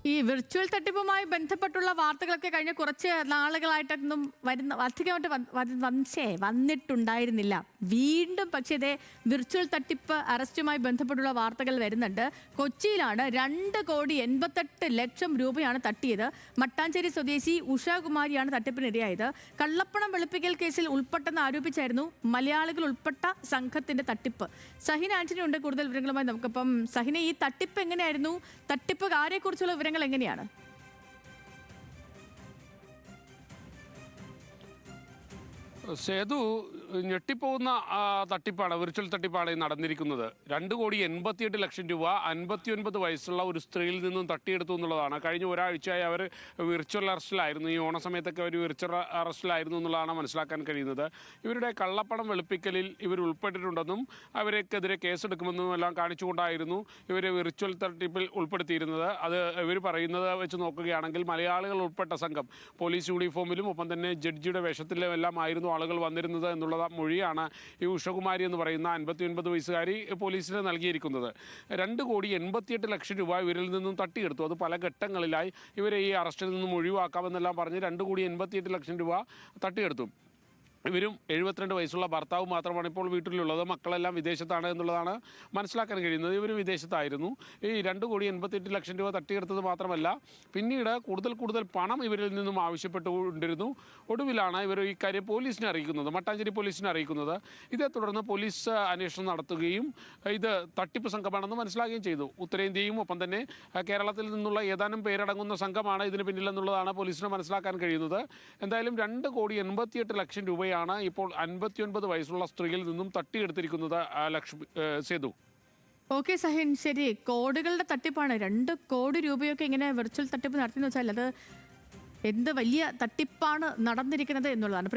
ഈ വിർച്വൽ തട്ടിപ്പുമായി ബന്ധപ്പെട്ടുള്ള വാർത്തകളൊക്കെ കഴിഞ്ഞ കുറച്ച് നാളുകളായിട്ടൊന്നും അധികമായിട്ട് വന്നിട്ടുണ്ടായിരുന്നില്ല. വീണ്ടും പക്ഷേ ഇതേ വിർച്വൽ തട്ടിപ്പ് അറസ്റ്റുമായി ബന്ധപ്പെട്ടുള്ള വാർത്തകൾ വരുന്നുണ്ട്. കൊച്ചിയിലാണ് 2,88,00,000 രൂപയാണ് തട്ടിയത്. മട്ടാഞ്ചേരി സ്വദേശി ഉഷാകുമാരിയാണ് തട്ടിപ്പിനിരയായത്. കള്ളപ്പണം വെളുപ്പിക്കൽ കേസിൽ ഉൾപ്പെട്ടെന്ന് ആരോപിച്ചായിരുന്നു മലയാളികൾ ഉൾപ്പെട്ട സംഘത്തിന്റെ തട്ടിപ്പ്. സഹിന ആന്റണി ഉണ്ട് കൂടുതൽ വിവരങ്ങളുമായി. നമുക്കിപ്പം സഹിന, ഈ തട്ടിപ്പ് എങ്ങനെയായിരുന്നു? തട്ടിപ്പുകാരെക്കുറിച്ചുള്ള വിവരങ്ങൾ എങ്ങനെയാണ്? സേതു, ഞെട്ടിപ്പോകുന്ന തട്ടിപ്പാണ്, വിർച്വൽ തട്ടിപ്പാണ് നടന്നിരിക്കുന്നത്. 2,88,00,000 രൂപ 59 വയസ്സുള്ള ഒരു സ്ത്രീയിൽ നിന്നും തട്ടിയെടുത്തു എന്നുള്ളതാണ്. കഴിഞ്ഞ ഒരാഴ്ചയായി അവർ വിർച്വൽ അറസ്റ്റിലായിരുന്നു. ഈ ഓണസമയത്തൊക്കെ അവർ വിർച്വൽ അറസ്റ്റിലായിരുന്നു എന്നുള്ളതാണ് മനസ്സിലാക്കാൻ കഴിയുന്നത്. ഇവരുടെ കള്ളപ്പണം വെളുപ്പിക്കലിൽ ഇവർ ഉൾപ്പെട്ടിട്ടുണ്ടെന്നും അവരെക്കെതിരെ കേസെടുക്കുമെന്നും എല്ലാം കാണിച്ചുകൊണ്ടായിരുന്നു ഇവർ വിർച്വൽ തട്ടിപ്പിൽ ഉൾപ്പെടുത്തിയിരുന്നത്. അത് ഇവർ പറയുന്നത് വെച്ച് നോക്കുകയാണെങ്കിൽ മലയാളികൾ ഉൾപ്പെട്ട സംഘം പോലീസ് യൂണിഫോമിലും ഒപ്പം തന്നെ ജഡ്ജിയുടെ വേഷത്തിലും എല്ലാം ആയിരുന്നു ആളുകൾ വന്നിരുന്നത് എന്നുള്ള മൊഴിയാണ് ഈ ഉഷകുമാരി എന്ന് പറയുന്ന 59 വയസ്സുകാരി പോലീസിന് നൽകിയിരിക്കുന്നത്. 2,88,00,000 രൂപ ഇവരിൽ നിന്നും തട്ടിയെടുത്തു. അത് പല ഘട്ടങ്ങളിലായി ഇവരെ ഈ അറസ്റ്റിൽ നിന്നും ഒഴിവാക്കാമെന്നെല്ലാം പറഞ്ഞ് 2,88,00,000 രൂപ തട്ടിയെടുത്തു. ഇവരും 72 വയസ്സുള്ള ഭർത്താവ് മാത്രമാണ് ഇപ്പോൾ വീട്ടിലുള്ളത്. മക്കളെല്ലാം വിദേശത്താണ് എന്നുള്ളതാണ് മനസ്സിലാക്കാൻ കഴിയുന്നത്. ഇവർ വിദേശത്തായിരുന്നു. ഈ 2,88,00,000 രൂപ തട്ടിയെടുത്തത് മാത്രമല്ല, പിന്നീട് കൂടുതൽ പണം ഇവരിൽ നിന്നും ആവശ്യപ്പെട്ടുകൊണ്ടിരുന്നു. ഒടുവിലാണ് ഇവർ ഈ കാര്യം പോലീസിനെ അറിയിക്കുന്നത്, മട്ടാഞ്ചേരി പോലീസിനെ അറിയിക്കുന്നത്. ഇതേ തുടർന്ന് പോലീസ് അന്വേഷണം നടത്തുകയും ഇത് തട്ടിപ്പ് സംഘമാണെന്ന് മനസ്സിലാക്കുകയും ചെയ്തു. ഉത്തരേന്ത്യയും ഒപ്പം തന്നെ കേരളത്തിൽ നിന്നുള്ള ഏതാനും പേരടങ്ങുന്ന സംഘമാണ് ഇതിന് പിന്നിലെന്നുള്ളതാണ് പോലീസിന് മനസ്സിലാക്കാൻ കഴിയുന്നത്. എന്തായാലും 2,88,00,000 രൂപ ഇപ്പോൾ 59 വയസ്സുള്ള സ്ത്രീയിൽ നിന്നും തട്ടിയെടുത്തിരിക്കുന്നത്. സേതു. ഓക്കെ സഹിൻ, ശരി. കോടികളുടെ തട്ടിപ്പാണ്. 2 കോടി രൂപയൊക്കെ ഇങ്ങനെ വിർച്വൽ തട്ടിപ്പ് നടത്തിയെന്ന് വെച്ചാൽ അത് എന്ത് വലിയ തട്ടിപ്പാണ് നടന്നിരിക്കുന്നത് എന്നുള്ളതാണ്.